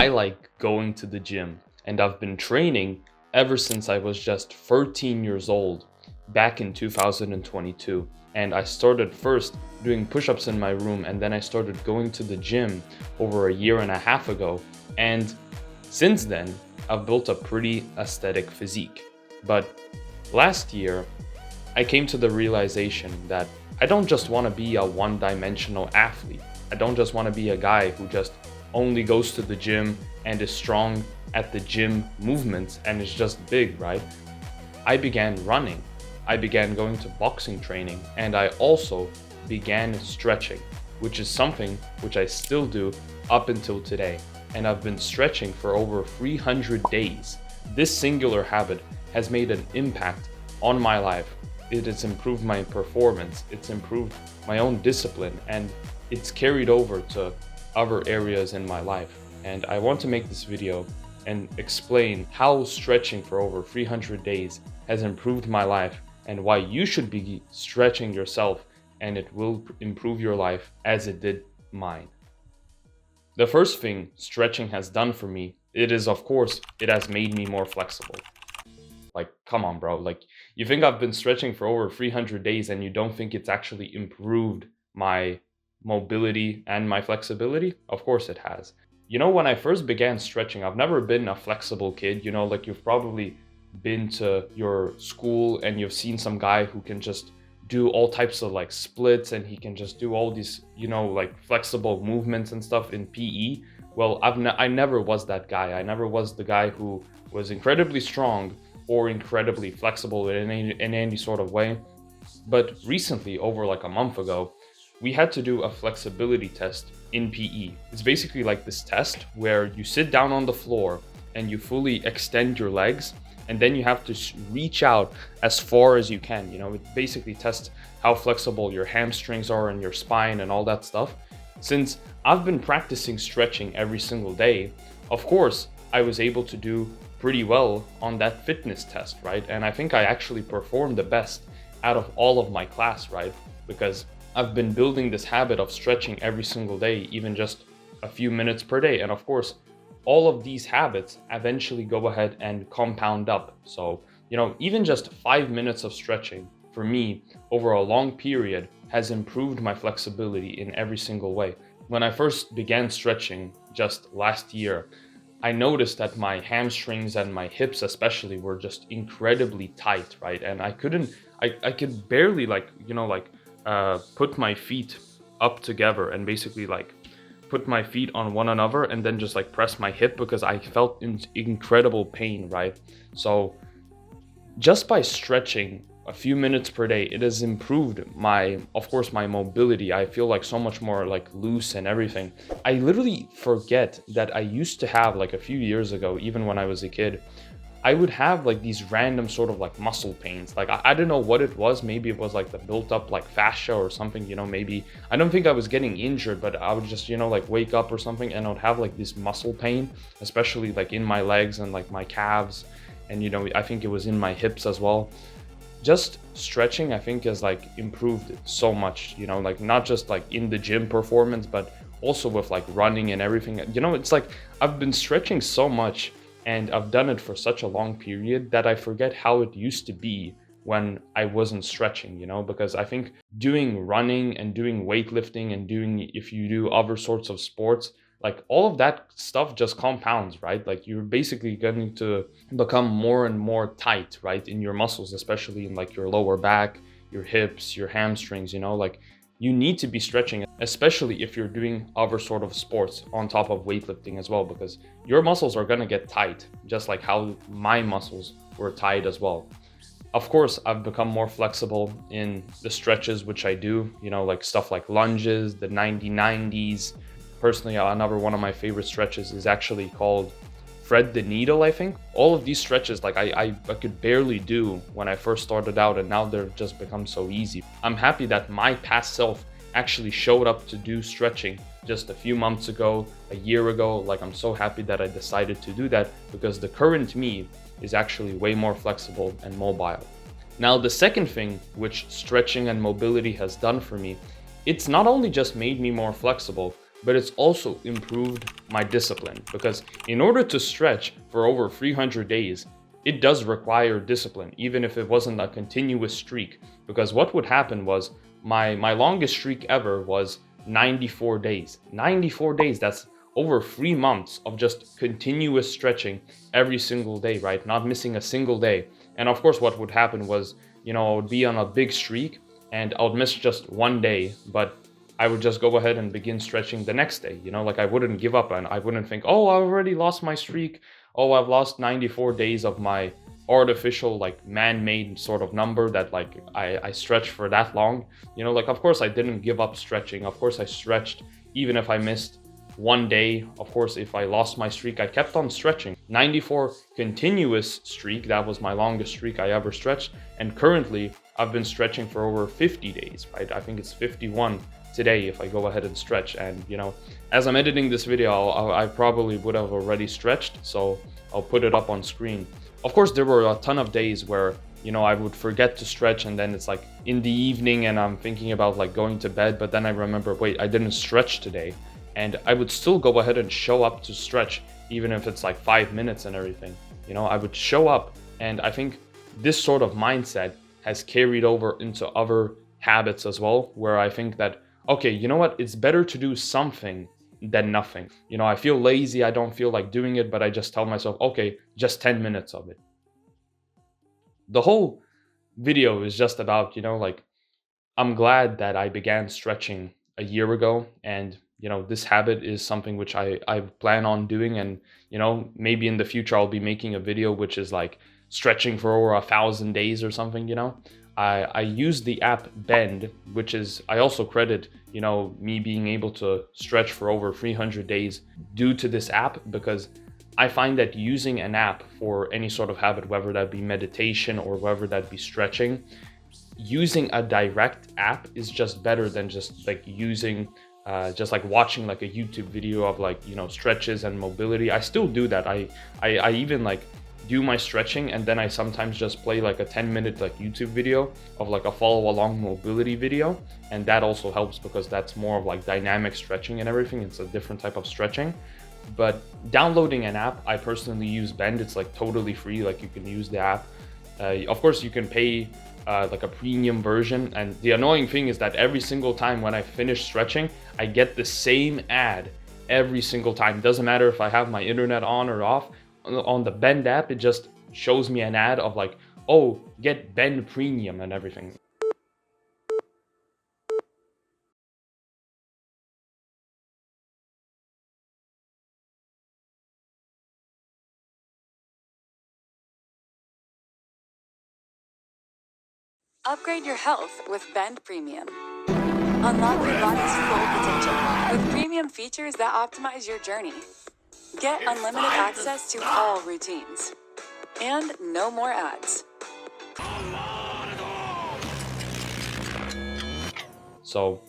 I like going to the gym, and I've been training ever since I was just 13 years old back in 2022. And I started first doing push-ups in my room, and then I started going to the gym over a year and a half ago. And since then, I've built a pretty aesthetic physique. But last year, I came to the realization that I don't just want to be a one-dimensional athlete. I don't just want to be a guy who just only goes to the gym and is strong at the gym movements and is just big, right? I began running. I began going to boxing training, and I also began stretching, which is something which I still do up until today. And I've been stretching for over 300 days. This singular habit has made an impact on my life. It has improved my performance, it's improved my own discipline, and it's carried over to other areas in my life. And I want to make this video and explain how stretching for over 300 days has improved my life and why you should be stretching yourself, and it will improve your life as it did mine. The first thing stretching has done for me, it has made me more flexible. Like, come on, bro. Like, you think I've been stretching for over 300 days and you don't think it's actually improved my mobility and my flexibility? Of course it has. You know, when I first began stretching, I've never been a flexible kid. You know, like, you've probably been to your school and you've seen some guy who can just do all types of like splits, and he can just do all these, you know, like flexible movements and stuff in PE. Well, I never was that guy. I never was the guy who was incredibly strong or incredibly flexible in any sort of way. But recently, over like a month ago, we had to do a flexibility test in PE. It's basically like this test where you sit down on the floor and you fully extend your legs, and then you have to reach out as far as you can. You know, it basically tests how flexible your hamstrings are and your spine and all that stuff. Since I've been practicing stretching every single day, of course, I was able to do pretty well on that fitness test, right? And I think I actually performed the best out of all of my class, right? Because I've been building this habit of stretching every single day, even just a few minutes per day. And of course, all of these habits eventually go ahead and compound up. So, you know, even just 5 minutes of stretching for me over a long period has improved my flexibility in every single way. When I first began stretching just last year, I noticed that my hamstrings and my hips especially were just incredibly tight, right? And I could barely put my feet up together and basically like put my feet on one another and then just like press my hip, because I felt incredible pain, right? So just by stretching a few minutes per day, it has improved my mobility. I feel like so much more like loose and everything. I literally forget that I used to have, like a few years ago, even when I was a kid, I would have like these random sort of like muscle pains. Like I don't know what it was. Maybe it was like the built up like fascia or something, you know, maybe. I don't think I was getting injured, but I would just, you know, like wake up or something and I would have like this muscle pain, especially like in my legs and like my calves. And, you know, I think it was in my hips as well. Just stretching, I think, has like improved so much, you know, like not just like in the gym performance, but also with like running and everything. You know, it's like I've been stretching so much and I've done it for such a long period that I forget how it used to be when I wasn't stretching, you know, because I think doing running and doing weightlifting and if you do other sorts of sports, like all of that stuff just compounds, right? Like you're basically going to become more and more tight, right? In your muscles, especially in like your lower back, your hips, your hamstrings, you know, like you need to be stretching, especially if you're doing other sort of sports on top of weightlifting as well, because your muscles are going to get tight, just like how my muscles were tight as well. Of course, I've become more flexible in the stretches, which I do, you know, like stuff like lunges, the 90-90s. Personally, another one of my favorite stretches is actually called thread the needle, I think. All of these stretches, like I could barely do when I first started out, and now they've just become so easy. I'm happy that my past self actually showed up to do stretching just a few months ago, a year ago. Like, I'm so happy that I decided to do that, because the current me is actually way more flexible and mobile. Now, the second thing which stretching and mobility has done for me, it's not only just made me more flexible, but it's also improved my discipline, because in order to stretch for over 300 days, it does require discipline, even if it wasn't a continuous streak. Because what would happen was my longest streak ever was 94 days. 94 days, that's over 3 months of just continuous stretching every single day, right? Not missing a single day. And of course, what would happen was, I would be on a big streak and I would miss just one day, but I would just go ahead and begin stretching the next day. Like I wouldn't give up and I wouldn't think, oh, I already lost my streak. Oh, I've lost 94 days of my artificial, like man-made sort of number that like I stretched for that long. Like of course I didn't give up stretching. Of course I stretched even if I missed one day. Of course, if I lost my streak, I kept on stretching. 94 continuous streak, that was my longest streak I ever stretched. And currently I've been stretching for over 50 days, right? I think it's 51 today if I go ahead and stretch. And as I'm editing this video, I probably would have already stretched, so I'll put it up on screen. Of course, there were a ton of days where I would forget to stretch, and then it's like in the evening and I'm thinking about like going to bed, but then I remember, wait, I didn't stretch today. And I would still go ahead and show up to stretch, even if it's like 5 minutes and everything. I would show up, and I think this sort of mindset has carried over into other habits as well, where I think that, okay, you know what, it's better to do something than nothing. I feel lazy, I don't feel like doing it, but I just tell myself, okay, just 10 minutes of it. The whole video is just about, like, I'm glad that I began stretching a year ago, and this habit is something which I plan on doing. And maybe in the future I'll be making a video which is like stretching for over 1,000 days or something. I use the app Bend, which is, I also credit me being able to stretch for over 300 days due to this app, because I find that using an app for any sort of habit, whether that be meditation or whether that be stretching, using a direct app is just better than just like using just like watching like a YouTube video of like stretches and mobility. I still do that. I even like do my stretching, and then I sometimes just play like a 10-minute like YouTube video of like a follow along mobility video, and that also helps because that's more of like dynamic stretching and everything. It's a different type of stretching. But downloading an app, I personally use Bend. It's like totally free, like you can use the app. Of course you can pay like a premium version, and the annoying thing is that every single time when I finish stretching, I get the same ad every single time. Doesn't matter if I have my internet on or off. On the Bend app, it just shows me an ad of like, oh, get Bend Premium and everything. Upgrade your health with Bend Premium. Unlock your body's full potential with premium features that optimize your journey. Get unlimited access to all routines. And no more ads. So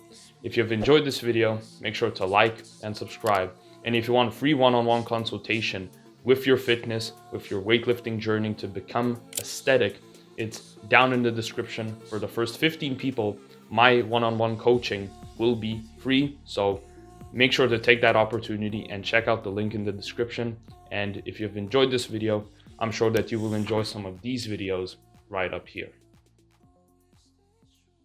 if you've enjoyed this video, make sure to like and subscribe. And if you want a free one-on-one consultation with your fitness, with your weightlifting journey to become aesthetic, it's down in the description. For the first 15 people, my one-on-one coaching will be free. So make sure to take that opportunity and check out the link in the description. And if you've enjoyed this video, I'm sure that you will enjoy some of these videos right up here.